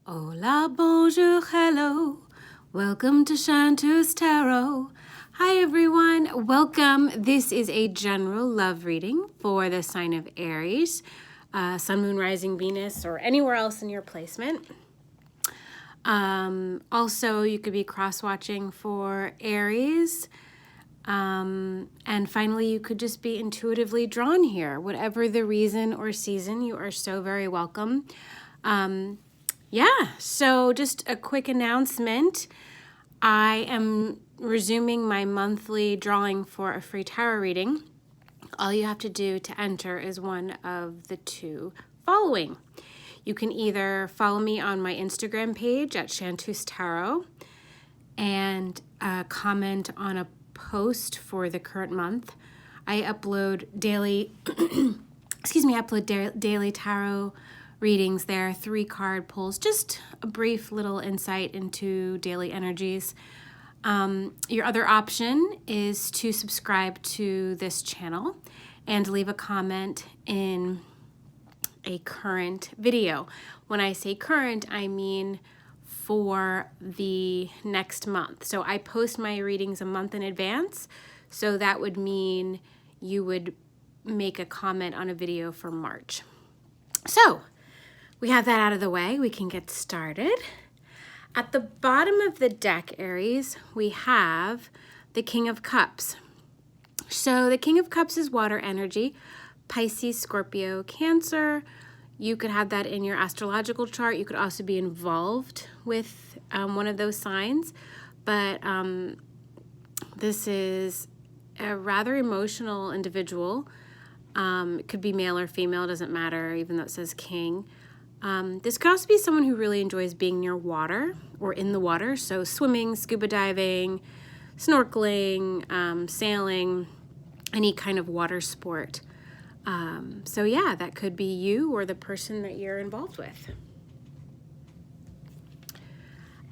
Hola, bonjour, hello. Welcome to Chantus Tarot. Hi, everyone. Welcome. This is a general love reading for the sign of Aries, Sun, Moon, Rising, Venus, or anywhere else in your placement. Also, you could be cross-watching for Aries. And finally, you could just be intuitively drawn here. Whatever the reason or season, you are so very welcome. So just a quick announcement. I am resuming my monthly drawing for a free tarot reading. All you have to do to enter is one of the two following. You can either follow me on my Instagram page at Chantus Tarot and comment on a post for the current month. I upload daily, daily tarot readings there, 3-card pulls, just a brief little insight into daily energies. Your other option is to subscribe to this channel and leave a comment in a current video. When I say current, I mean for the next month. So I post my readings a month in advance. So that would mean you would make a comment on a video for March. So we have that out of the way. We can get started. At the bottom of the deck, Aries, we have the King of Cups. So the King of Cups is water energy, Pisces, Scorpio, Cancer. You could have that in your astrological chart. You could also be involved with one of those signs. But this is a rather emotional individual. It could be male or female, doesn't matter, even though it says king. This could also be someone who really enjoys being near water or in the water. So swimming, scuba diving, snorkeling, sailing, any kind of water sport. That could be you or the person that you're involved with.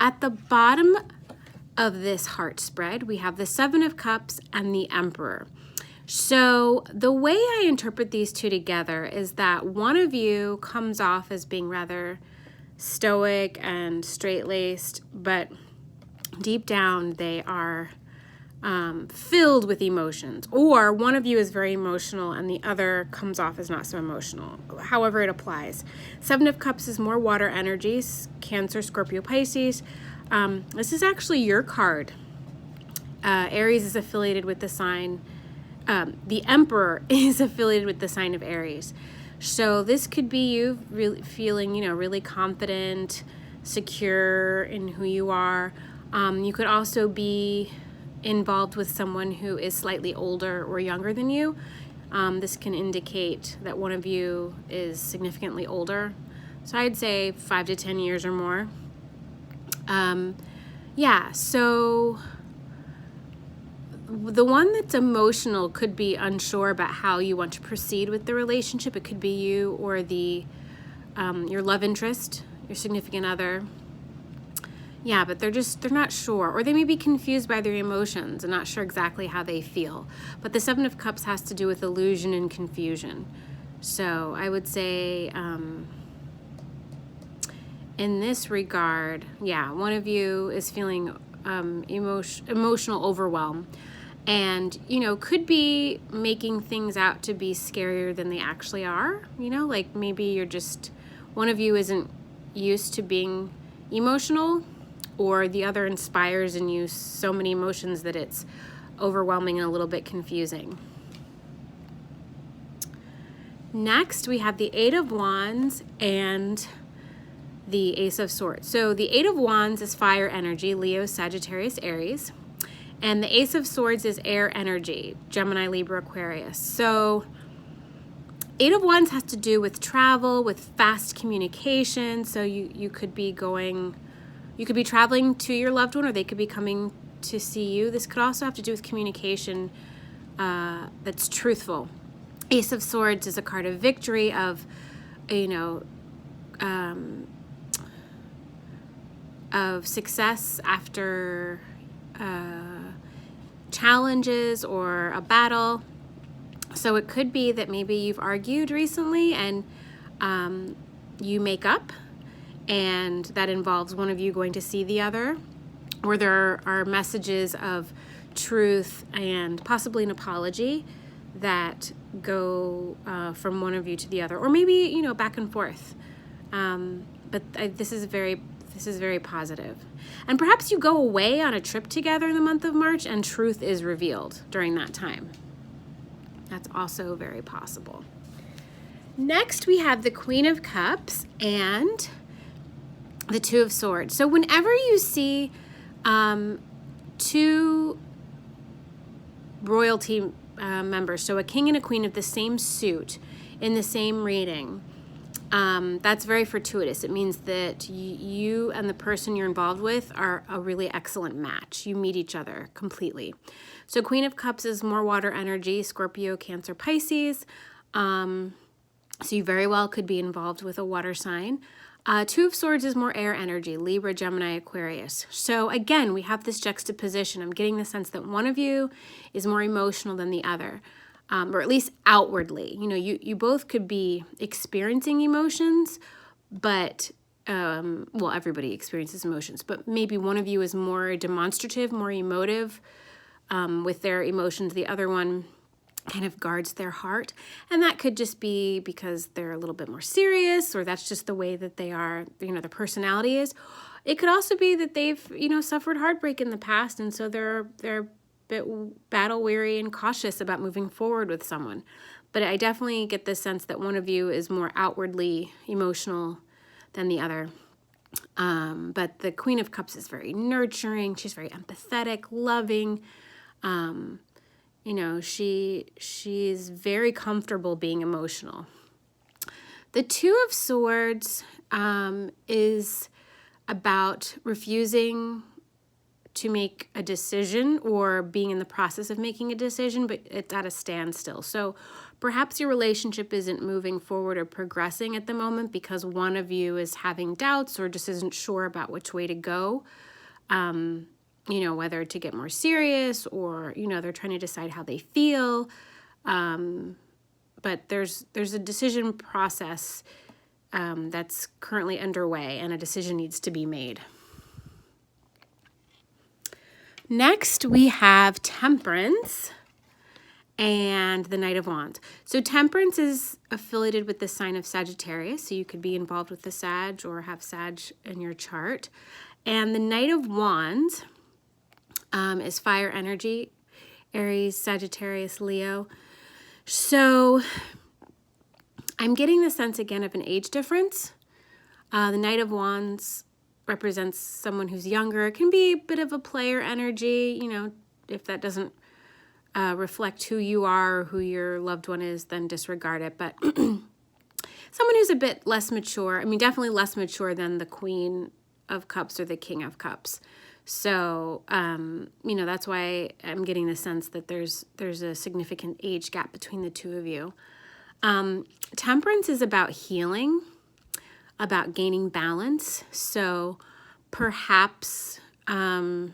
At the bottom of this heart spread, we have the Seven of Cups and the Emperor. So the way I interpret these two together is that one of you comes off as being rather stoic and straight-laced, but deep down they are filled with emotions. Or one of you is very emotional and the other comes off as not so emotional. However it applies. Seven of Cups is more water energies, Cancer, Scorpio, Pisces. This is actually your card. Aries is affiliated with the sign. The Emperor is affiliated with the sign of Aries. So this could be you really feeling, really confident, secure in who you are. You could also be involved with someone who is slightly older or younger than you. This can indicate that one of you is significantly older. So I'd say 5 to 10 years or more. So the one that's emotional could be unsure about how you want to proceed with the relationship. It could be you or the your love interest, your significant other. Yeah, but they're not sure, or they may be confused by their emotions and not sure exactly how they feel. But the Seven of Cups has to do with illusion and confusion. So I would say in this regard, one of you is feeling emotional overwhelm. And, could be making things out to be scarier than they actually are. Like maybe one of you isn't used to being emotional, or the other inspires in you so many emotions that it's overwhelming and a little bit confusing. Next, we have the Eight of Wands and the Ace of Swords. So the Eight of Wands is fire energy, Leo, Sagittarius, Aries. And the Ace of Swords is air energy, Gemini, Libra, Aquarius. So Eight of Wands has to do with travel, with fast communication. So you could be traveling to your loved one, or they could be coming to see you. This could also have to do with communication that's truthful. Ace of Swords is a card of victory, of success after challenges or a battle. So it could be that maybe you've argued recently and you make up, and that involves one of you going to see the other, or there are messages of truth and possibly an apology that go from one of you to the other, or maybe, you know, back and forth. This is very positive. And perhaps you go away on a trip together in the month of March and truth is revealed during that time. That's also very possible. Next, we have the Queen of Cups and the Two of Swords. So whenever you see two royalty members, so a king and a queen of the same suit in the same reading, that's very fortuitous. It means that you and the person you're involved with are a really excellent match. You meet each other completely. So Queen of Cups is more water energy, Scorpio, Cancer, Pisces. So you very well could be involved with a water sign. Two of Swords is more air energy, Libra, Gemini, Aquarius. So again, we have this juxtaposition. I'm getting the sense that one of you is more emotional than the other, or at least outwardly. You know, you both could be experiencing emotions, but, well, everybody experiences emotions, but maybe one of you is more demonstrative, more emotive with their emotions. The other one kind of guards their heart, and that could just be because they're a little bit more serious, or that's just the way that they are, you know, their personality is. It could also be that they've, you know, suffered heartbreak in the past, and so they're a bit battle weary and cautious about moving forward with someone. But I definitely get the sense that one of you is more outwardly emotional than the other. But the Queen of Cups is very nurturing. She's very empathetic, loving. You know, she's very comfortable being emotional. The Two of Swords is about refusing to make a decision or being in the process of making a decision, but it's at a standstill. So perhaps your relationship isn't moving forward or progressing at the moment because one of you is having doubts or just isn't sure about which way to go. You know, whether to get more serious or, you know, they're trying to decide how they feel. But there's a decision process that's currently underway, and a decision needs to be made. Next, we have Temperance and the Knight of Wands. So Temperance is affiliated with the sign of Sagittarius, so you could be involved with the Sag or have Sag in your chart. And the Knight of Wands is fire energy, Aries, Sagittarius, Leo. So I'm getting the sense again of an age difference. The Knight of Wands represents someone who's younger. It can be a bit of a player energy, you know, if that doesn't reflect who you are or who your loved one is, then disregard it. But someone who's a bit less mature, I mean, definitely less mature than the Queen of Cups or the King of Cups. So, you know, that's why I'm getting the sense that there's a significant age gap between the two of you. Temperance is about healing, about gaining balance. So perhaps one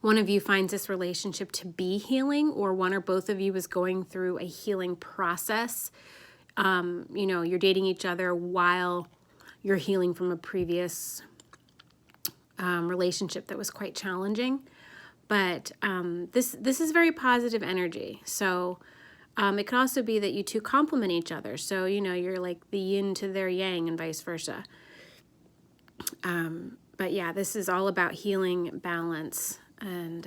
of you finds this relationship to be healing, or one or both of you is going through a healing process. You know, you're dating each other while you're healing from a previous relationship that was quite challenging. But this is very positive energy. So it could also be that you two complement each other. So, you know, you're like the yin to their yang and vice versa. But yeah, this is all about healing, balance, and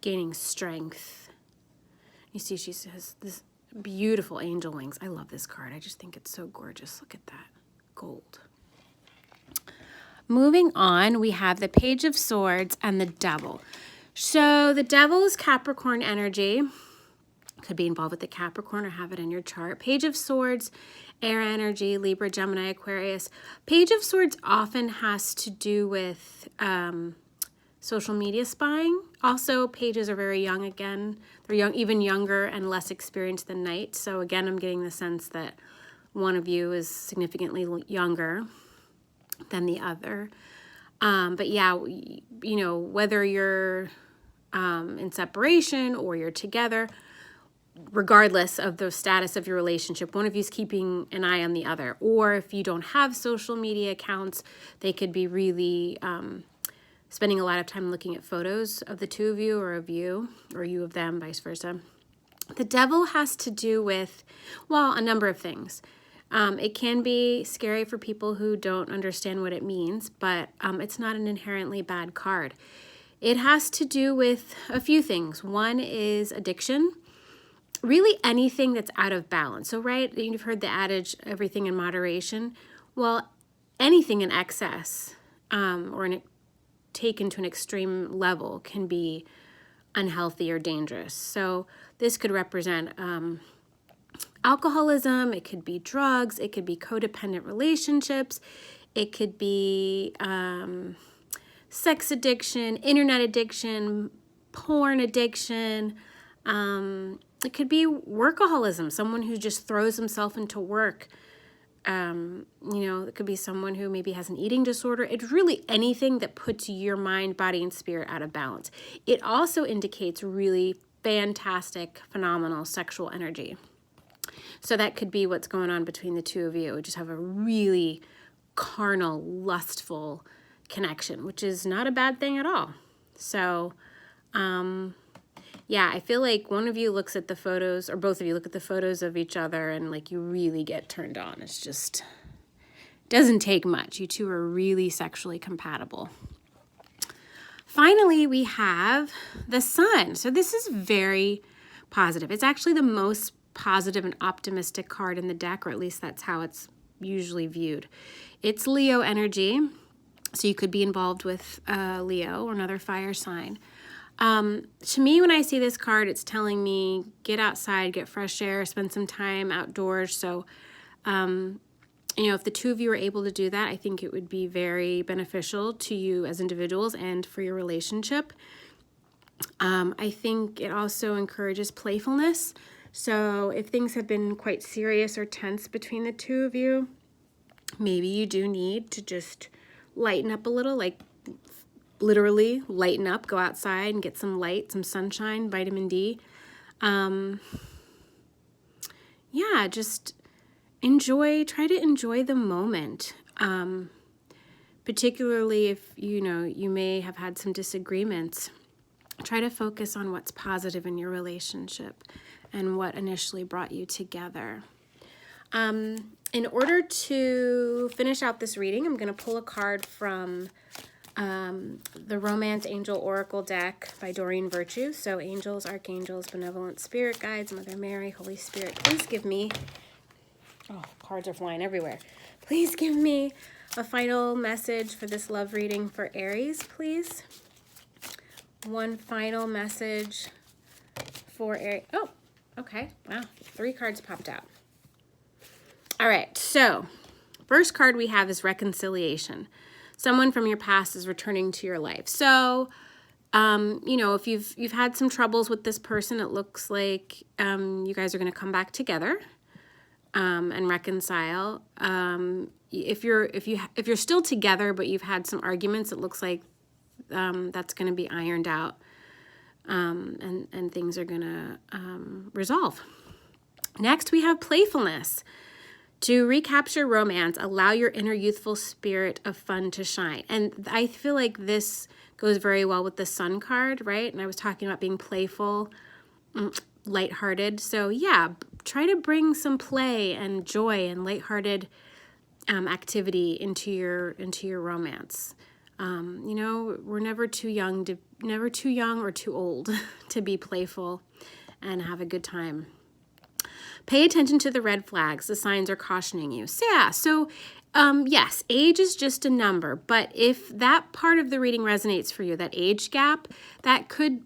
gaining strength. You see, she has this beautiful angel wings. I love this card. I just think it's so gorgeous. Look at that. Gold. Moving on, we have the Page of Swords and the Devil. So the Devil is Capricorn energy. Could be involved with the Capricorn or have it in your chart. Page of Swords, air energy, Libra, Gemini, Aquarius. Page of Swords often has to do with social media spying. Also, pages are very young again. They're young, even younger and less experienced than knights. So again, I'm getting the sense that one of you is significantly younger than the other. But yeah, you know, whether you're in separation or you're together, regardless of the status of your relationship, one of you is keeping an eye on the other. Or if you don't have social media accounts, they could be really spending a lot of time looking at photos of the two of you, or you of them, vice versa. The devil has to do with, well, a number of things. It can be scary for people who don't understand what it means, but it's not an inherently bad card. It has to do with a few things. One is addiction. Really anything that's out of balance. So, right, you've heard the adage, everything in moderation. Well, anything in excess taken to an extreme level can be unhealthy or dangerous. So this could represent alcoholism, it could be drugs, it could be codependent relationships, it could be sex addiction, internet addiction, porn addiction. It could be workaholism, someone who just throws himself into work. It could be someone who maybe has an eating disorder. It's really anything that puts your mind, body, and spirit out of balance. It also indicates really fantastic, phenomenal sexual energy. So that could be what's going on between the two of you. Just have a really carnal, lustful connection, which is not a bad thing at all. So, yeah, I feel like one of you looks at the photos, or both of you look at the photos of each other, and like you really get turned on. It's just, doesn't take much. You two are really sexually compatible. Finally, we have the sun. So this is very positive. It's actually the most positive and optimistic card in the deck, or at least that's how it's usually viewed. It's Leo energy, so you could be involved with Leo or another fire sign. To me, when I see this card, it's telling me get outside, get fresh air, spend some time outdoors. So, if the two of you are able to do that, I think it would be very beneficial to you as individuals and for your relationship. I think it also encourages playfulness. So if things have been quite serious or tense between the two of you, maybe you do need to just lighten up a little, like literally lighten up, go outside and get some light, some sunshine, vitamin D. Just try to enjoy the moment. Particularly if, you may have had some disagreements. Try to focus on what's positive in your relationship and what initially brought you together. In order to finish out this reading, I'm going to pull a card from the Romance Angel Oracle deck by Doreen Virtue. So angels, archangels, benevolent spirit guides, Mother Mary, Holy Spirit, please give me, cards are flying everywhere. Please give me a final message for this love reading for Aries, please. One final message for Aries. Oh, okay. Wow. 3 cards popped out. All right. So first card we have is reconciliation. Someone from your past is returning to your life. So, if you've had some troubles with this person, it looks like you guys are going to come back together and reconcile. If you're still together but you've had some arguments, it looks like that's going to be ironed out, and things are going to resolve. Next, we have playfulness. To recapture romance, allow your inner youthful spirit of fun to shine. And I feel like this goes very well with the Sun card, right? And I was talking about being playful, lighthearted. So yeah, try to bring some play and joy and lighthearted activity into your romance. We're never too young or too old to be playful and have a good time. Pay attention to the red flags. The signs are cautioning you. So yes, age is just a number, but if that part of the reading resonates for you, that age gap, that could,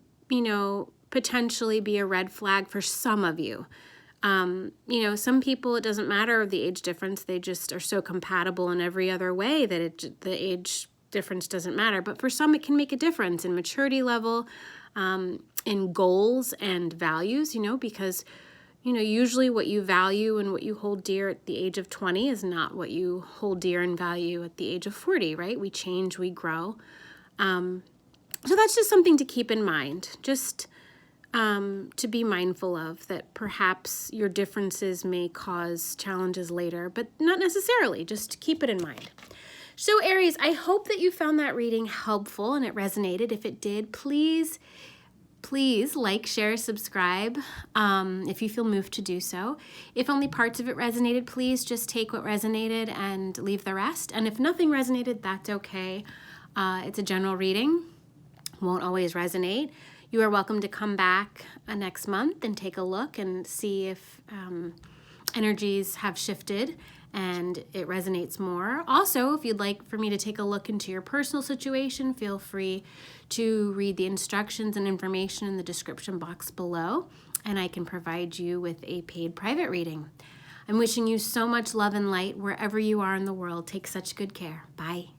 potentially be a red flag for some of you. Some people, it doesn't matter the age difference. They just are so compatible in every other way that the age difference doesn't matter. But for some, it can make a difference in maturity level, in goals and values, because usually what you value and what you hold dear at the age of 20 is not what you hold dear and value at the age of 40, right? We change, we grow. So that's just something to keep in mind. Just to be mindful of, that perhaps your differences may cause challenges later, but not necessarily. Just keep it in mind. So Aries, I hope that you found that reading helpful and it resonated. If it did, please like, share, subscribe if you feel moved to do so. If only parts of it resonated, please just take what resonated and leave the rest. And if nothing resonated, that's okay. It's a general reading. Won't always resonate. You are welcome to come back next month and take a look and see if energies have shifted and it resonates more. Also, if you'd like for me to take a look into your personal situation, feel free to read the instructions and information in the description box below, and I can provide you with a paid private reading. I'm wishing you so much love and light wherever you are in the world. Take such good care. Bye.